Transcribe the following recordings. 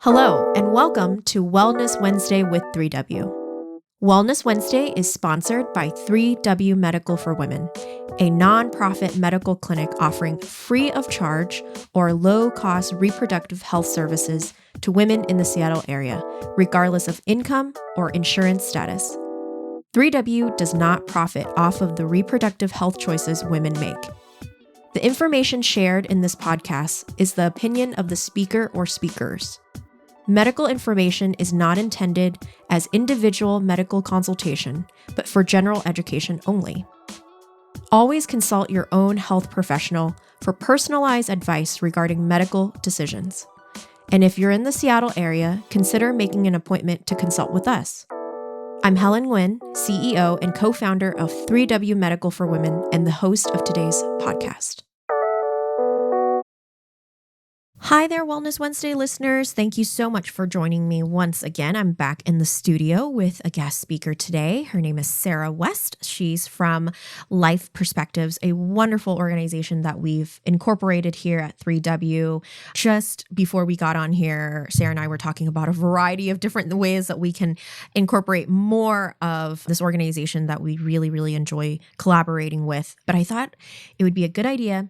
Hello, and welcome to Wellness Wednesday with 3W. Wellness Wednesday is sponsored by 3W Medical for Women, a nonprofit medical clinic offering free of charge or low-cost reproductive health services to women in the Seattle area, regardless of income or insurance status. 3W does not profit off of the reproductive health choices women make. The information shared in this podcast is the opinion of the speaker or speakers. Medical information is not intended as individual medical consultation, but for general education only. Always consult your own health professional for personalized advice regarding medical decisions. And if you're in the Seattle area, consider making an appointment to consult with us. I'm Helen Nguyen, CEO and co-founder of 3W Medical for Women and the host of today's podcast. Hi there, Wellness Wednesday listeners. Thank you so much for joining me once again. I'm back in the studio with a guest speaker today. Her name is Sara West. She's from Life Perspectives, a wonderful organization that we've incorporated here at 3W. Just before we got on here, Sara and I were talking about a variety of different ways that we can incorporate more of this organization that we really, really enjoy collaborating with. But I thought it would be a good idea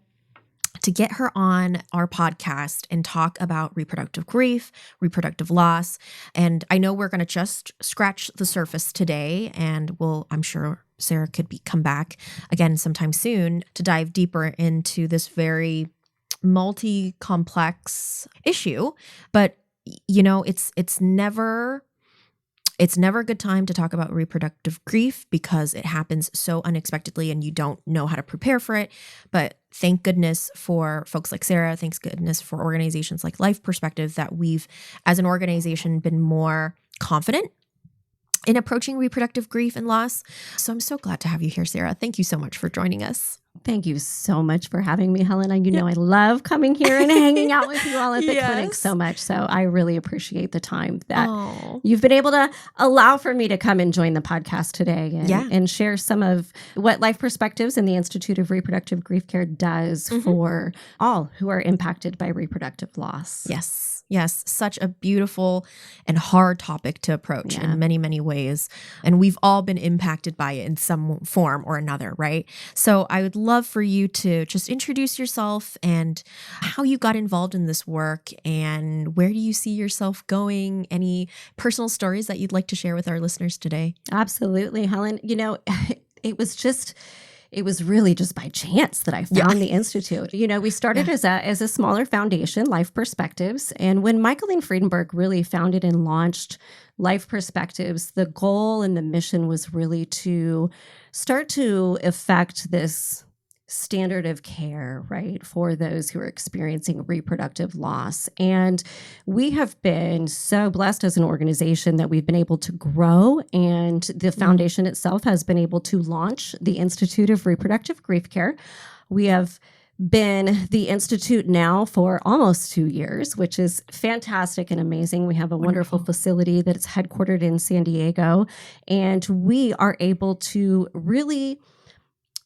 to get her on our podcast and talk about reproductive grief, reproductive loss. And I know we're going to just scratch the surface today, and I'm sure Sara could come back again sometime soon to dive deeper into this very multi-complex issue. But, you know, it's never a good time to talk about reproductive grief because it happens so unexpectedly and you don't know how to prepare for it. But thank goodness for folks like Sara. Thanks goodness for organizations like Life Perspective that we've, as an organization, been more confident in approaching reproductive grief and loss. So I'm so glad to have you here, Sara. Thank you so much for joining us. Thank you so much for having me, Helen. You know I love coming here and hanging out with you all at the clinic so much. So I really appreciate the time that you've been able to allow for me to come and join the podcast today and share some of what Life Perspectives and the Institute of Reproductive Grief Care does for all who are impacted by reproductive loss. Yes, such a beautiful and hard topic to approach in many, many ways. And we've all been impacted by it in some form or another, right? So I would love for you to just introduce yourself and how you got involved in this work and where do you see yourself going? Any personal stories that you'd like to share with our listeners today? Absolutely, Helen. You know, it was really just by chance that I found the Institute. You know, we started as a smaller foundation, Life Perspectives. And when Michaeline Friedenberg really founded and launched Life Perspectives, the goal and the mission was really to start to affect this standard of care, right, for those who are experiencing reproductive loss. And we have been so blessed as an organization that we've been able to grow, and the foundation itself has been able to launch the Institute of Reproductive Grief Care. We have been the Institute now for almost 2 years, which is fantastic and amazing. We have a wonderful facility that is headquartered in San Diego, and we are able to really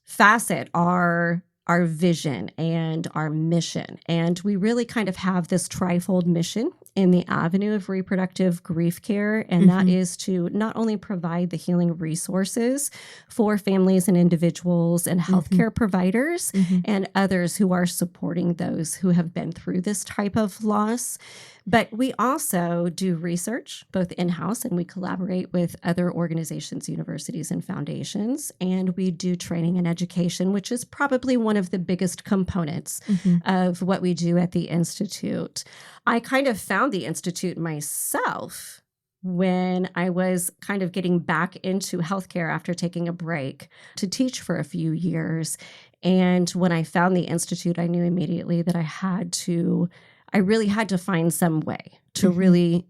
facet our vision and our mission. And we really kind of have this trifold mission in the avenue of reproductive grief care. And that is to not only provide the healing resources for families and individuals and healthcare providers and others who are supporting those who have been through this type of loss, but we also do research both in-house and we collaborate with other organizations, universities, and foundations. And we do training and education, which is probably one of the biggest components of what we do at the Institute. I kind of found the Institute myself when I was kind of getting back into healthcare after taking a break to teach for a few years. And when I found the Institute, I knew immediately that I really had to find some way to really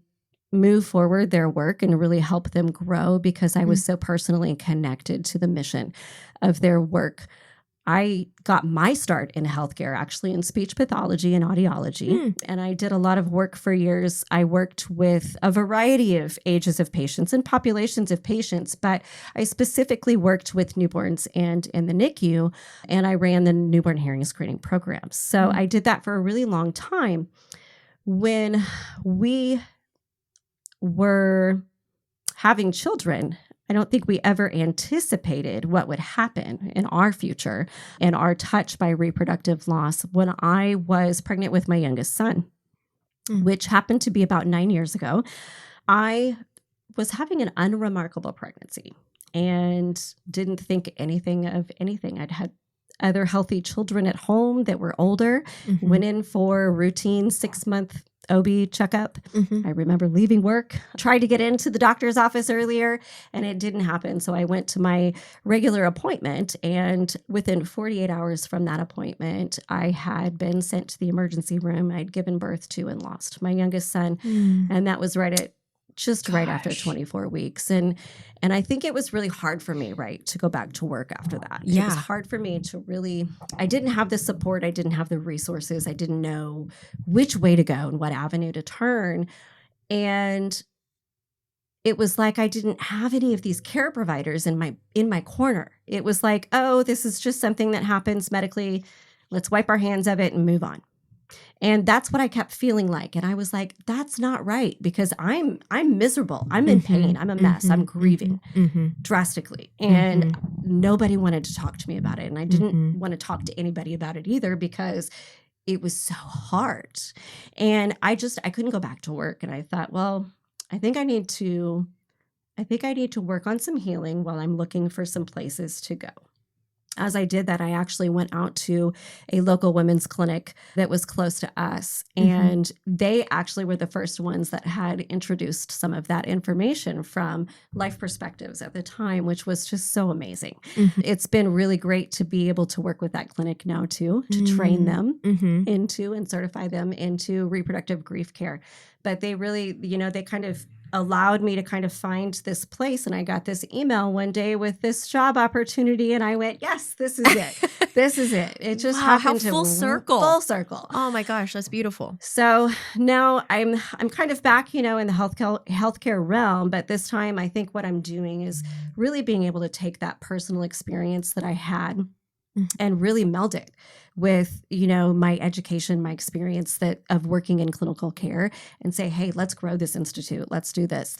move forward their work and really help them grow because I was so personally connected to the mission of their work. I got my start in healthcare, actually in speech pathology and audiology, and I did a lot of work for years. I worked with a variety of ages of patients and populations of patients, but I specifically worked with newborns and in the NICU, and I ran the newborn hearing screening programs. So I did that for a really long time. when we were having children, I don't think we ever anticipated what would happen in our future and our touch by reproductive loss when I was pregnant with my youngest son, which happened to be about 9 years ago. I was having an unremarkable pregnancy and didn't think anything of anything. I'd had other healthy children at home that were older, went in for a routine 6-month OB checkup. I remember leaving work, tried to get into the doctor's office earlier, and it didn't happen. So I went to my regular appointment, and within 48 hours from that appointment, I had been sent to the emergency room. I'd given birth to and lost my youngest son, and that was right after 24 weeks. And I think it was really hard for me, right, to go back to work after that. It was hard for me to really, I didn't have the support. I didn't have the resources. I didn't know which way to go and what avenue to turn. And it was like I didn't have any of these care providers in my corner. It was like, oh, this is just something that happens medically. Let's wipe our hands of it and move on. And that's what I kept feeling like. And I was like, that's not right, because I'm miserable. I'm in pain. I'm a mess. I'm grieving drastically. And nobody wanted to talk to me about it. And I didn't want to talk to anybody about it either, because it was so hard. And I couldn't go back to work. And I thought, well, I think I need to work on some healing while I'm looking for some places to go. As I did that, I actually went out to a local women's clinic that was close to us. And they actually were the first ones that had introduced some of that information from Life Perspectives at the time, which was just so amazing. It's been really great to be able to work with that clinic now too, to train them into and certify them into reproductive grief care. But they really, they kind of allowed me to kind of find this place. And I got this email one day with this job opportunity, and I went, yes, this is it. This is it. It just happened to full circle. Full circle. Oh my gosh, that's beautiful. So now I'm kind of back, in the healthcare realm, but this time I think what I'm doing is really being able to take that personal experience that I had and really meld it with, my education, my experience of working in clinical care, and say, hey, let's grow this institute. Let's do this.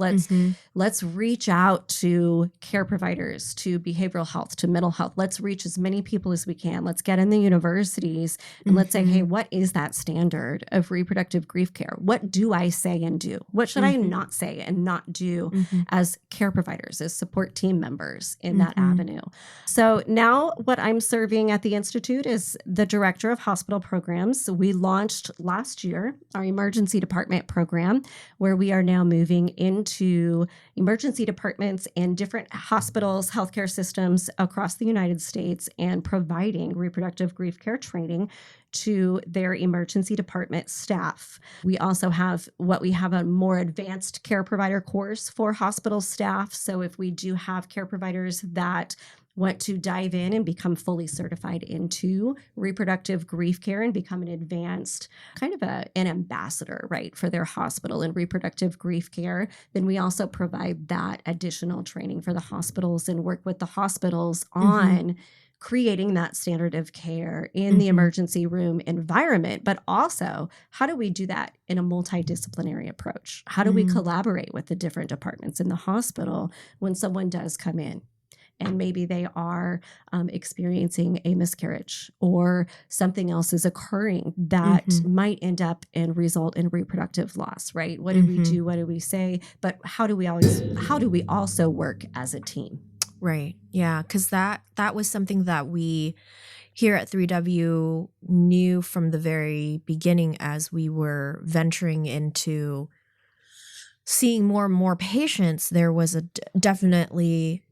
Let's reach out to care providers, to behavioral health, to mental health. Let's reach as many people as we can. Let's get in the universities and let's say, hey, what is that standard of reproductive grief care? What do I say and do? What should I not say and not do as care providers, as support team members in that avenue? So now what I'm serving at the Institute is the Director of Hospital Programs. We launched last year our emergency department program, where we are now moving into emergency departments in different hospitals, healthcare systems across the United States, and providing reproductive grief care training to their emergency department staff. We also have a more advanced care provider course for hospital staff. So if we do have care providers that want to dive in and become fully certified into reproductive grief care and become an advanced kind of an ambassador, right, for their hospital in reproductive grief care, then we also provide that additional training for the hospitals and work with the hospitals on creating that standard of care in the emergency room environment. But also, how do we do that in a multidisciplinary approach? How do we collaborate with the different departments in the hospital when someone does come in? And maybe they are experiencing a miscarriage, or something else is occurring that might end up and result in reproductive loss, right? What do we do? What do we say? But how do we also work as a team? Right. Yeah. Because that was something that we here at 3W knew from the very beginning, as we were venturing into seeing more and more patients. There was definitely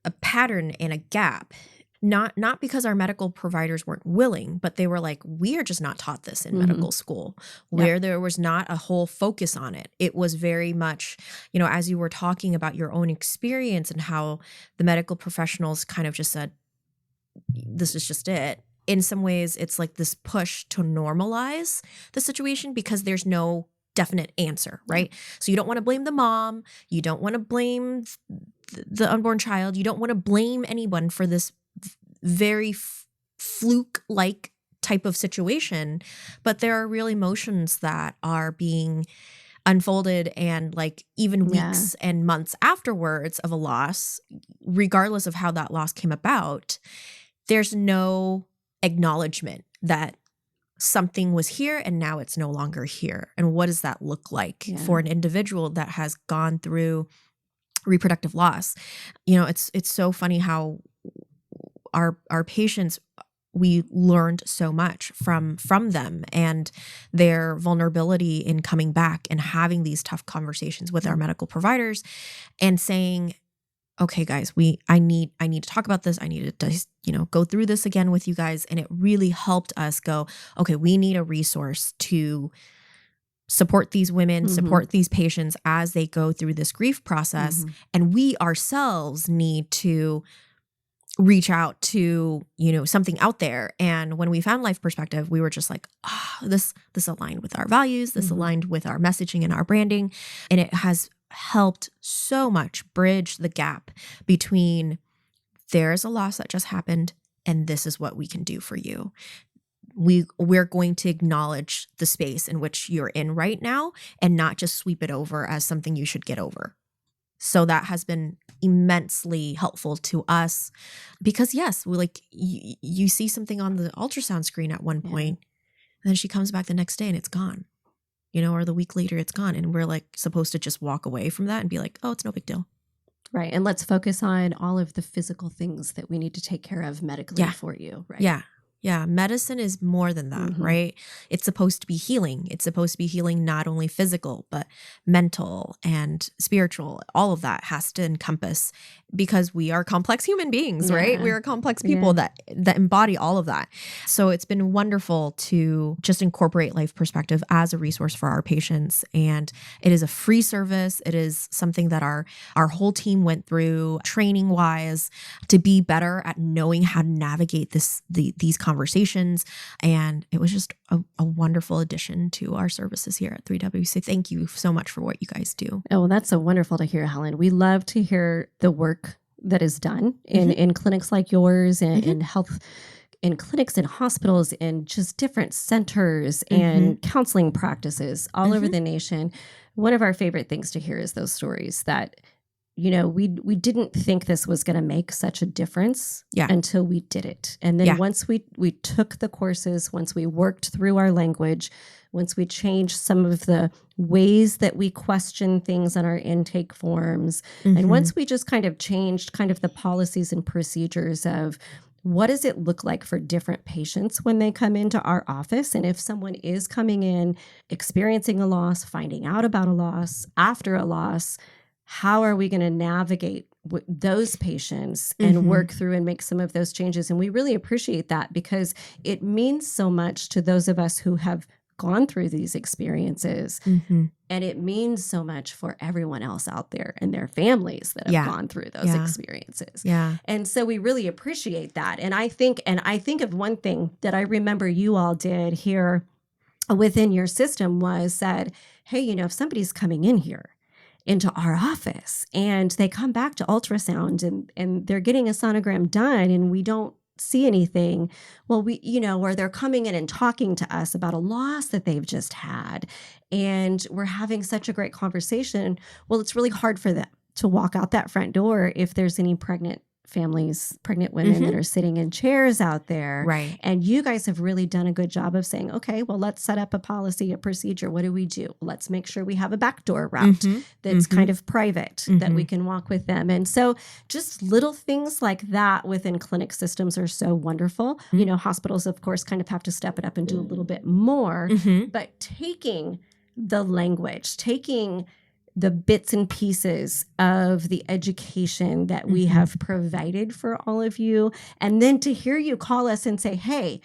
a pattern and a gap, not because our medical providers weren't willing, but they were like, we are just not taught this in medical school, where there was not a whole focus on it. It was very much, as you were talking about your own experience and how the medical professionals kind of just said, this is just it. In some ways, it's like this push to normalize the situation because there's no definite answer, right? So you don't want to blame the mom. You don't want to blame the unborn child. You don't want to blame anyone for this very fluke-like type of situation, but there are real emotions that are being unfolded, and like even weeks and months afterwards of a loss, regardless of how that loss came about, there's no acknowledgement that something was here and now it's no longer here. And what does that look like for an individual that has gone through reproductive loss? You know, it's so funny how our patients, we learned so much from them and their vulnerability in coming back and having these tough conversations with our medical providers and saying, okay, guys, I need to talk about this. I need to, go through this again with you guys. And it really helped us go, okay, we need a resource to support these women, support these patients as they go through this grief process. And we ourselves need to reach out to, something out there. And when we found Life Perspective, we were just like, this aligned with our values, this aligned with our messaging and our branding. And it has helped so much bridge the gap between there's a loss that just happened and this is what we can do for you. We're going to acknowledge the space in which you're in right now and not just sweep it over as something you should get over. So that has been immensely helpful to us because yes, you see something on the ultrasound screen at one point, and then she comes back the next day and it's gone, or the week later it's gone. And we're like supposed to just walk away from that and be like, oh, it's no big deal. Right. And let's focus on all of the physical things that we need to take care of medically for you. Right. Yeah. Yeah. Medicine is more than that, right? It's supposed to be healing. It's supposed to be healing not only physical, but mental and spiritual. All of that has to encompass because we are complex human beings, right? We are complex people that embody all of that. So it's been wonderful to just incorporate Life Perspective as a resource for our patients. And it is a free service. It is something that our whole team went through training wise to be better at knowing how to navigate these conversations. And it was just a wonderful addition to our services here at 3W. So thank you so much for what you guys do. Oh, well, that's so wonderful to hear, Helen. We love to hear the work that is done in clinics like yours and in health, in clinics and hospitals and just different centers and counseling practices all over the nation. One of our favorite things to hear is those stories that, we didn't think this was going to make such a difference until we did it. And then once we took the courses, once we worked through our language, once we changed some of the ways that we question things on our intake forms, and once we just kind of changed kind of the policies and procedures of what does it look like for different patients when they come into our office? And if someone is coming in, experiencing a loss, finding out about a loss, after a loss, how are we going to navigate those patients and work through and make some of those changes? And we really appreciate that because it means so much to those of us who have gone through these experiences. And it means so much for everyone else out there and their families that have gone through those experiences. And so we really appreciate that. And I think of one thing that I remember you all did here within your system was said, hey, if somebody's coming in here into our office and they come back to ultrasound and they're getting a sonogram done and we don't see anything, well, or they're coming in and talking to us about a loss that they've just had and we're having such a great conversation. Well, it's really hard for them to walk out that front door if there's any pregnant families, pregnant women that are sitting in chairs out there. Right. And you guys have really done a good job of saying, okay, well, let's set up a policy, a procedure. What do we do? Let's make sure we have a backdoor route that's kind of private that we can walk with them. And so just little things like that within clinic systems are so wonderful. Hospitals, of course, kind of have to step it up and do a little bit more, but taking the language, taking the bits and pieces of the education that we have provided for all of you. And then to hear you call us and say, hey,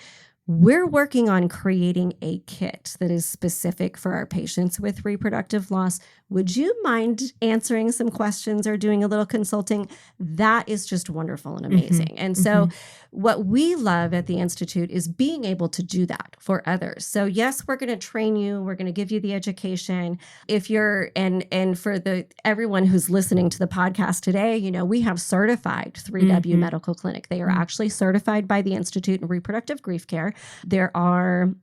we're working on creating a kit that is specific for our patients with reproductive loss. Would you mind answering some questions or doing a little consulting? That is just wonderful and amazing. And so what we love at the Institute is being able to do that for others. So yes, we're going to train you. We're going to give you the education. If you're, and for everyone who's listening to the podcast today, we have certified 3W Medical Clinic. They are actually certified by the Institute in Reproductive Grief Care. care.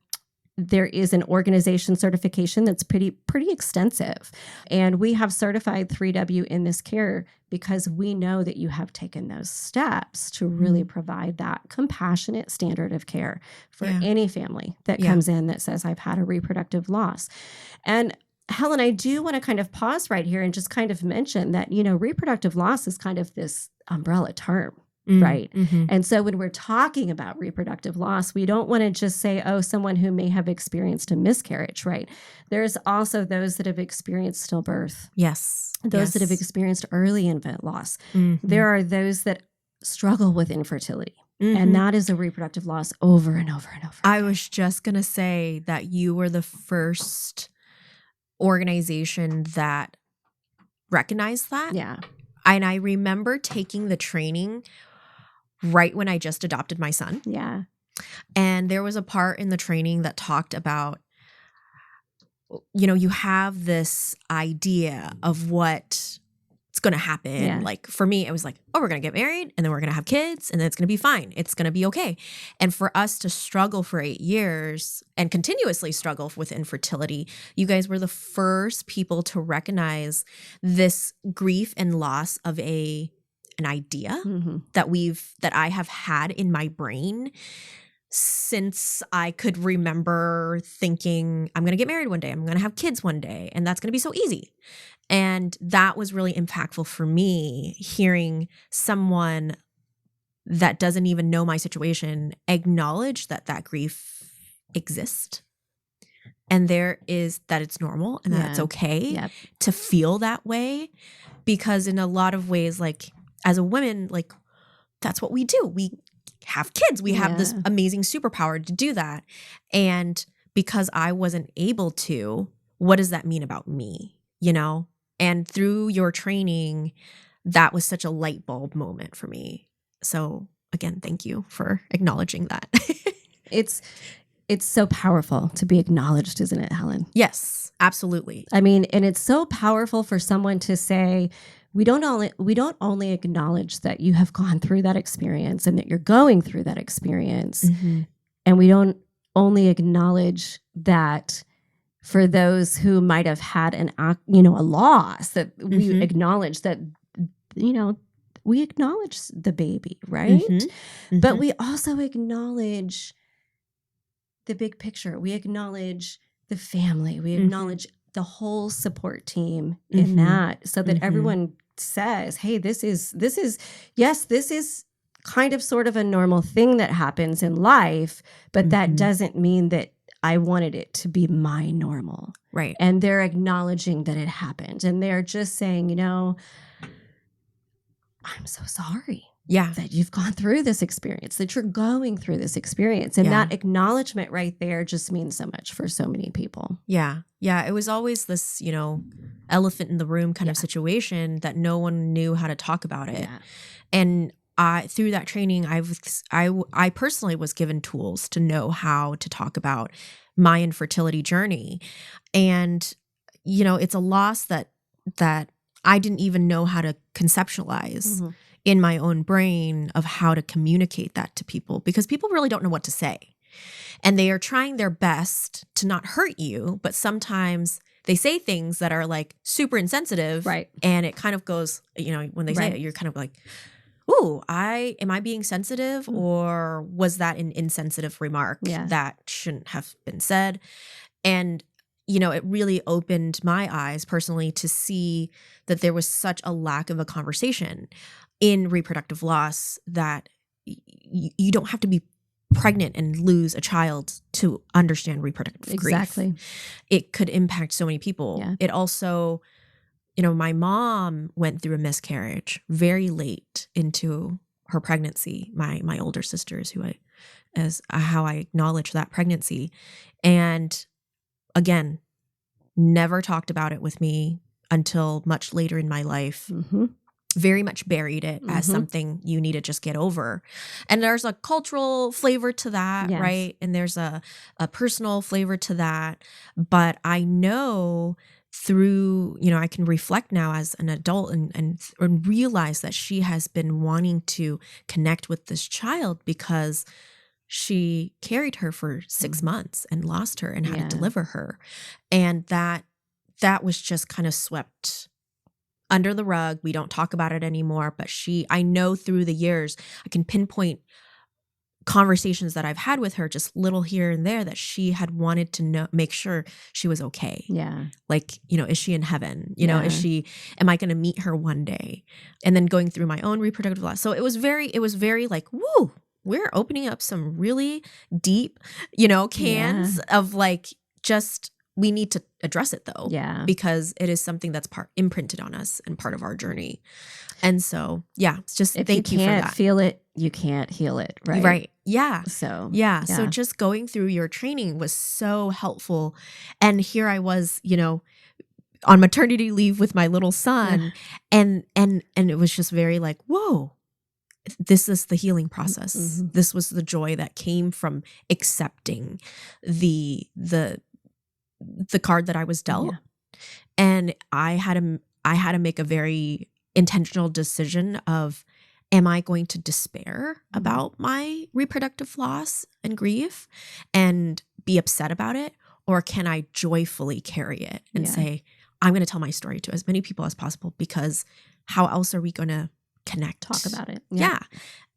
There is an organization certification that's pretty extensive. And we have certified 3W in this care because we know that you have taken those steps to really provide that compassionate standard of care for any family that comes in that says, I've had a reproductive loss. And Helen, I do want to kind of pause right here and just kind of mention that, reproductive loss is kind of this umbrella term. Right. Mm-hmm. And so when we're talking about reproductive loss, we don't want to just say, oh, someone who may have experienced a miscarriage, right? There's also those that have experienced stillbirth. Yes. Those that have experienced early infant loss. Mm-hmm. There are those that struggle with infertility. Mm-hmm. And that is a reproductive loss over and over and over again. I was just going to say that you were the first organization that recognized that. Yeah. And I remember taking the training right when I just adopted my son. Yeah. And there was a part in the training that talked about, you have this idea of what's going to happen. Yeah. Like for me, it was like, oh, we're going to get married and then we're going to have kids and then it's going to be fine. It's going to be okay. And for us to struggle for 8 years and continuously struggle with infertility, you guys were the first people to recognize this grief and loss of an idea that I have had in my brain since I could remember thinking, I'm going to get married one day, I'm going to have kids one day, and that's going to be so easy. And that was really impactful for me, hearing someone that doesn't even know my situation acknowledge that grief exists. And that it's normal and that it's okay to feel that way. Because in a lot of ways, like as a woman, like that's what we do. We have kids. We have this amazing superpower to do that. And because I wasn't able to, what does that mean about me? And through your training, that was such a light bulb moment for me. So again, thank you for acknowledging that. It's so powerful to be acknowledged, isn't it, Helen? Yes, absolutely. I mean, and it's so powerful for someone to say, we don't only acknowledge that you have gone through that experience and that you're going through that experience. And we don't only acknowledge that for those who might have had a loss, that we acknowledge that, we acknowledge the baby, right? But we also acknowledge the big picture. We acknowledge the family. We acknowledge the whole support team in that, so that everyone says, hey, this is kind of sort of a normal thing that happens in life, but that doesn't mean that I wanted it to be my normal. Right. And they're acknowledging that it happened. And they're just saying, I'm so sorry. Yeah. That you've gone through this experience, that you're going through this experience. And that acknowledgement right there just means so much for so many people. Yeah. Yeah. It was always this, elephant in the room kind of situation that no one knew how to talk about it. Yeah. And through that training, I personally was given tools to know how to talk about my infertility journey. And, it's a loss that I didn't even know how to conceptualize in my own brain of how to communicate that to people, because people really don't know what to say. And they are trying their best to not hurt you, but sometimes they say things that are like super insensitive. Right. And it kind of goes, when they say it, you're kind of like, ooh, am I being sensitive, or was that an insensitive remark that shouldn't have been said? And, it really opened my eyes personally to see that there was such a lack of a conversation in reproductive loss, that you don't have to be pregnant and lose a child to understand reproductive grief. Exactly. It could impact so many people. Yeah. It also, my mom went through a miscarriage very late into her pregnancy. My older sister is how I acknowledge that pregnancy. And again, never talked about it with me until much later in my life. Very much buried it as something you need to just get over. And there's a cultural flavor to that, right? And there's a personal flavor to that. But I know through, I can reflect now as an adult and realize that she has been wanting to connect with this child because she carried her for 6 months and lost her and had Yeah. to deliver her. And that was just kind of swept under the rug. We don't talk about it anymore, but I know through the years, I can pinpoint conversations that I've had with her, just little here and there, that she had wanted to make sure she was okay. Yeah. Like, is she in heaven? Am I going to meet her one day? And then going through my own reproductive loss. So it was very like, woo, we're opening up some really deep, cans of like, just, we need to address it though. Yeah. Because it is something that's imprinted on us and part of our journey. And so, it's just if thank you for that. If you can't feel it, you can't heal it, right? Right. Yeah. So, So just going through your training was so helpful. And here I was, on maternity leave with my little son, and it was just very like, whoa, this is the healing process. Mm-hmm. This was the joy that came from accepting the card that I was dealt. Yeah. And I had to make a very intentional decision of, am I going to despair about my reproductive loss and grief and be upset about it? Or can I joyfully carry it and say, I'm going to tell my story to as many people as possible, because how else are we going to connect? Talk about it. Yeah.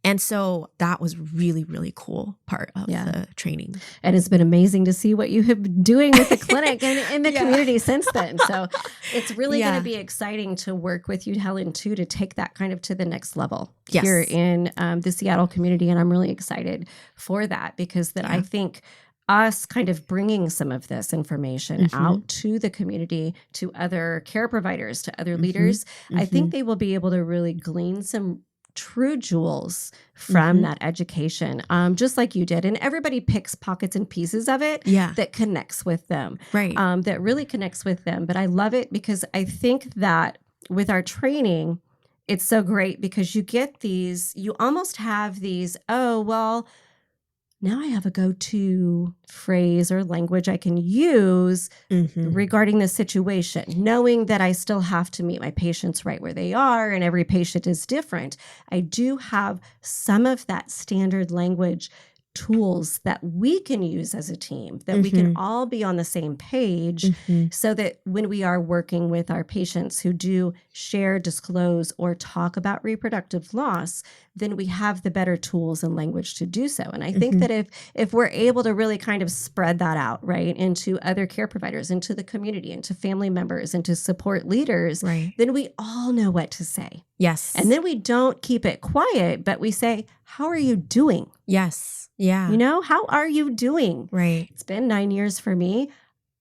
And so that was really, really cool part of the training. And it's been amazing to see what you have been doing with the clinic and in the community since then. So it's really going to be exciting to work with you, Helen, too, to take that kind of to the next level here in the Seattle community. And I'm really excited for that, because I think us kind of bringing some of this information out to the community, to other care providers, to other leaders, I think they will be able to really glean some true jewels from that education, just like you did. And everybody picks pockets and pieces of it that connects with them, right? That really connects with them. But I love it, because I think that with our training, it's so great, because you get these, you almost have these, oh, well, now I have a go-to phrase or language I can use regarding the situation, knowing that I still have to meet my patients right where they are, and every patient is different. I do have some of that standard language tools that we can use as a team, that we can all be on the same page, so that when we are working with our patients who do share, disclose, or talk about reproductive loss, then we have the better tools and language to do so. And I think that if we're able to really kind of spread that out, right, into other care providers, into the community, into family members, into support leaders, then we all know what to say. Yes. And then we don't keep it quiet, but we say, how are you doing? Yes. Yeah. How are you doing? Right. It's been 9 years for me.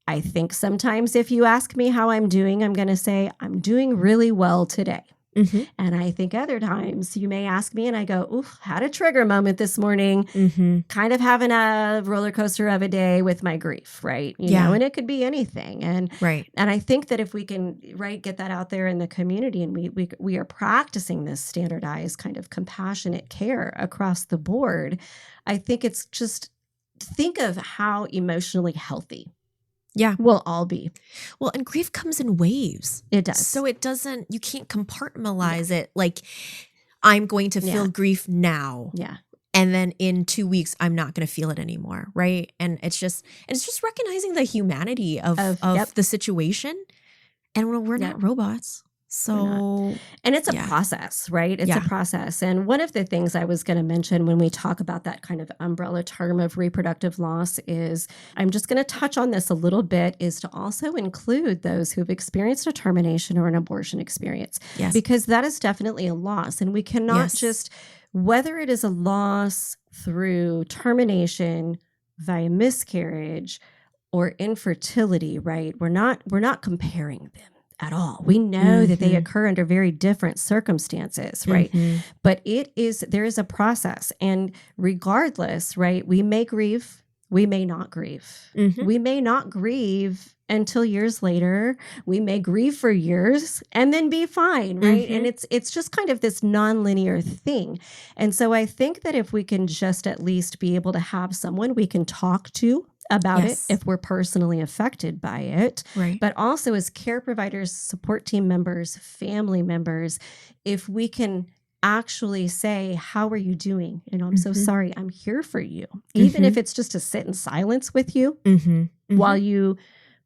I think sometimes if you ask me how I'm doing, I'm going to say, I'm doing really well today. And I think other times you may ask me and I go, oof, had a trigger moment this morning, kind of having a roller coaster of a day with my grief, right? You know, and it could be anything. And I think that if we can, get that out there in the community, and we are practicing this standardized kind of compassionate care across the board, I think it's just, think of how emotionally healthy we'll all be. Well, and grief comes in waves. It does. So you can't compartmentalize it like, I'm going to feel grief now. Yeah. And then in 2 weeks, I'm not going to feel it anymore. Right. And it's just recognizing the humanity of the situation. And we're not robots. So, and it's a process, right? It's a process. And one of the things I was going to mention when we talk about that kind of umbrella term of reproductive loss is, I'm just going to touch on this a little bit, is to also include those who've experienced a termination or an abortion experience, because that is definitely a loss. And we cannot just, whether it is a loss through termination, via miscarriage, or infertility, right? We're not comparing them at all. We know that they occur under very different circumstances, right? But there is a process. And regardless, right, we may grieve, we may not grieve. We may not grieve until years later. We may grieve for years and then be fine, right? And it's just kind of this nonlinear thing. And so I think that if we can just at least be able to have someone we can talk to about it if we're personally affected by it, but also as care providers, support team members, family members, if we can actually say, how are you doing? I'm so sorry. I'm here for you. Even if it's just to sit in silence with you while you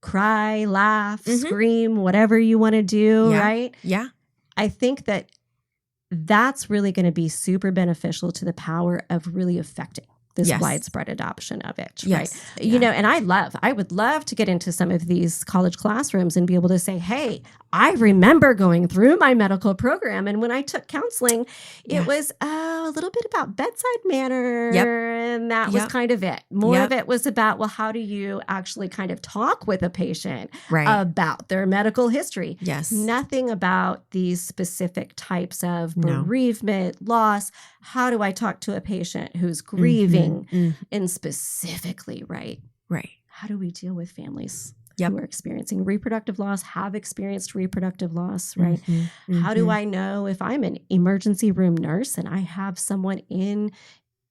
cry, laugh, scream, whatever you want to do, right? Yeah. I think that that's really going to be super beneficial to the power of really affecting this widespread adoption of it, right? And I would love to get into some of these college classrooms and be able to say, hey, I remember going through my medical program. And when I took counseling, it was a little bit about bedside manner. And that was kind of it. More of it was about, well, how do you actually kind of talk with a patient about their medical history? Yes. Nothing about these specific types of bereavement, loss. How do I talk to a patient who's grieving? And specifically, right? How do we deal with families who are experiencing reproductive loss, have experienced reproductive loss, right? How do I know if I'm an emergency room nurse and I have someone in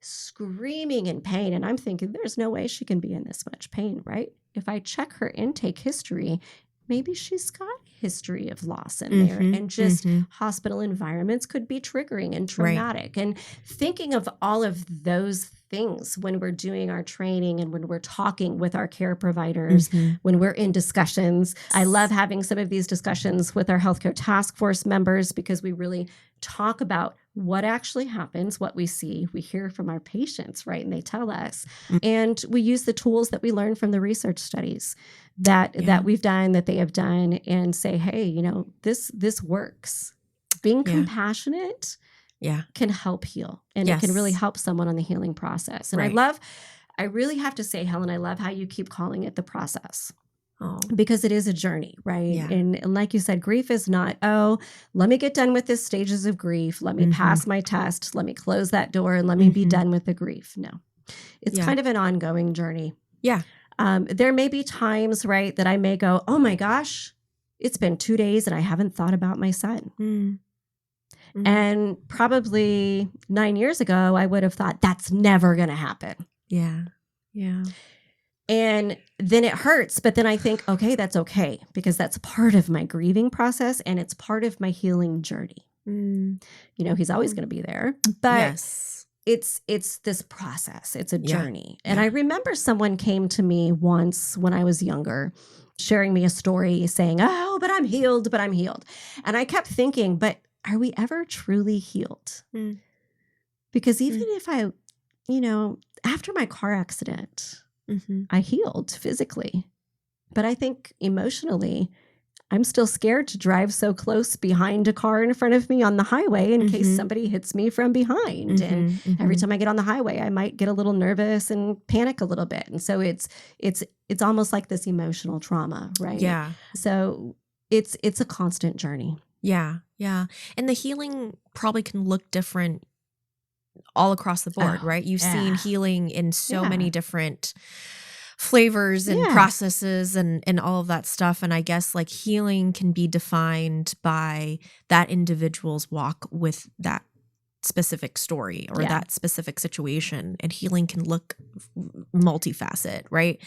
screaming in pain and I'm thinking there's no way she can be in this much pain, right? If I check her intake history, maybe she's got a history of loss in there, and just hospital environments could be triggering and traumatic. And thinking of all of those things when we're doing our training and when we're talking with our care providers, when we're in discussions. I love having some of these discussions with our healthcare task force members because we really talk about what actually happens, what we see, we hear from our patients, right? And they tell us. And we use the tools that we learn from the research studies that we've done, that they have done, and say, hey, this works. Being compassionate can help heal. And it can really help someone on the healing process. And I really have to say, Helen, I love how you keep calling it the process. Because it is a journey, right? And like you said, grief is not, let me get done with this stages of grief. Let me pass my test. Let me close that door and let me be done with the grief. No, it's kind of an ongoing journey. There may be times, right, that I may go, oh my gosh, it's been 2 days and I haven't thought about my son. And probably 9 years ago, I would have thought that's never going to happen. And then it hurts, but then I think, okay, that's okay, because that's part of my grieving process and it's part of my healing journey. He's always going to be there, but it's this process. It's a journey. And I remember someone came to me once when I was younger, sharing me a story saying, oh, but I'm healed. And I kept thinking, but are we ever truly healed? Because even if I, after my car accident, I healed physically, but I think emotionally, I'm still scared to drive so close behind a car in front of me on the highway in case somebody hits me from behind. And every time I get on the highway, I might get a little nervous and panic a little bit. And so it's almost like this emotional trauma, right? So it's a constant journey. And the healing probably can look different all across the board, right? You've seen healing in so many different flavors and processes and all of that stuff. And I guess like healing can be defined by that individual's walk with that specific story or that specific situation. And healing can look multifaceted, right?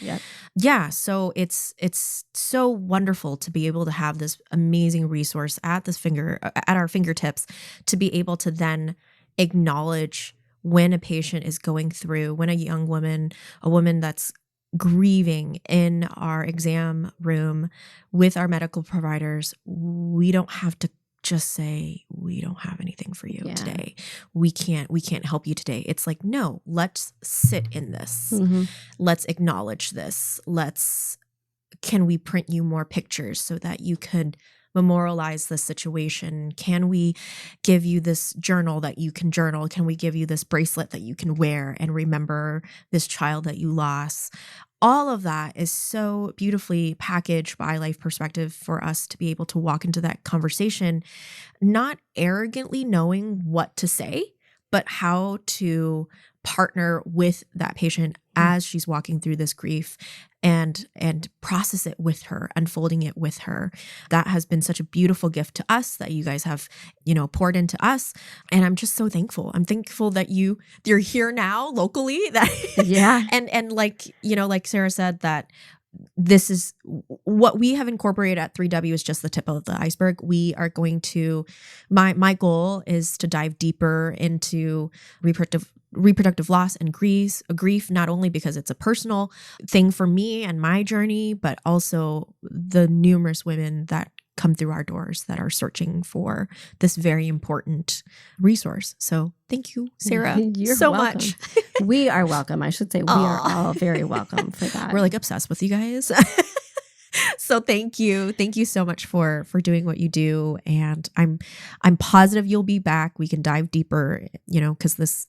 So it's so wonderful to be able to have this amazing resource at our fingertips, to be able to then acknowledge when a patient is going through, when a woman that's grieving in our exam room with our medical providers, we don't have to just say, we don't have anything for you today. We can't help you today. It's like, no, let's sit in this. Let's acknowledge this. Can we print you more pictures so that you could memorialize this situation? Can we give you this journal that you can journal? Can we give you this bracelet that you can wear and remember this child that you lost? All of that is so beautifully packaged by Life Perspective for us to be able to walk into that conversation, not arrogantly knowing what to say, but how to partner with that patient as she's walking through this grief and process it with her, unfolding it with her. That has been such a beautiful gift to us that you guys have, poured into us. And I'm just so thankful. I'm thankful that you're here now locally. And like, like Sara said, that this is what we have incorporated at 3W is just the tip of the iceberg. We are going to, my goal is to dive deeper into reproductive loss and grief, not only because it's a personal thing for me and my journey, but also the numerous women that come through our doors that are searching for this very important resource. So thank you, Sara, You're so welcome. much. We are welcome. I should say we are all very welcome for that. We're like obsessed with you guys. So thank you. Thank you so much for doing what you do. And I'm positive you'll be back. We can dive deeper, because this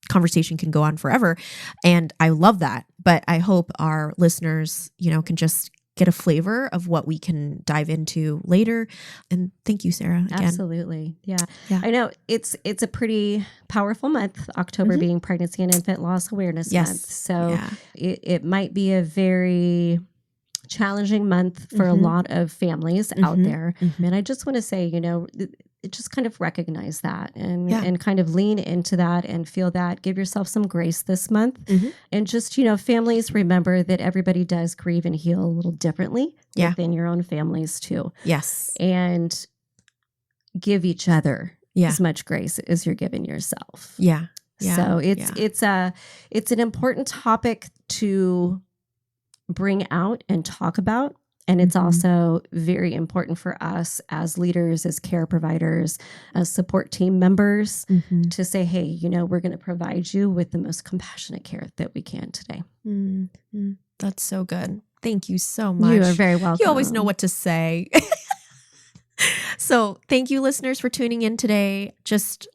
conversation can go on forever. And I love that. But I hope our listeners, can just get a flavor of what we can dive into later. And thank you, Sara. Again. Absolutely. Yeah. I know it's a pretty powerful month, October being Pregnancy and Infant Loss Awareness Month. So it might be a very challenging month for a lot of families out there. And I just want to say, just kind of recognize that and kind of lean into that and feel that. Give yourself some grace this month. And just, families, remember that everybody does grieve and heal a little differently within your own families too. Yes. And give each other as much grace as you're giving yourself. Yeah. So it's an important topic to bring out and talk about. And it's also very important for us as leaders, as care providers, as support team members to say, hey, we're going to provide you with the most compassionate care that we can today. That's so good. Thank you so much. You are very welcome. You always know what to say. So thank you, listeners, for tuning in today. Just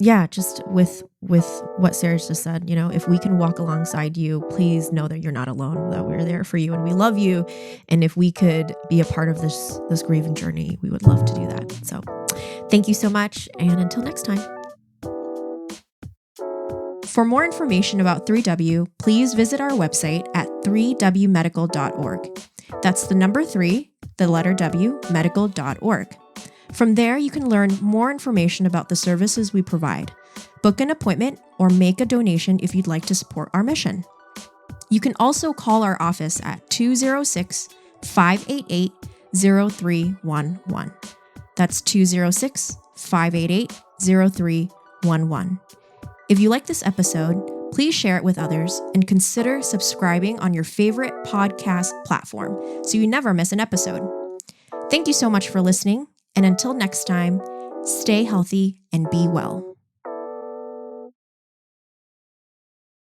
with what Sara just said, if we can walk alongside you, please know that you're not alone, that we're there for you and we love you. And if we could be a part of this grieving journey, we would love to do that. So thank you so much. And until next time. For more information about 3W, please visit our website at 3wmedical.org. That's the number 3, the letter W, medical.org. From there, you can learn more information about the services we provide, book an appointment, or make a donation if you'd like to support our mission. You can also call our office at 206-588-0311. That's 206-588-0311. If you like this episode, please share it with others and consider subscribing on your favorite podcast platform so you never miss an episode. Thank you so much for listening. And until next time, stay healthy and be well.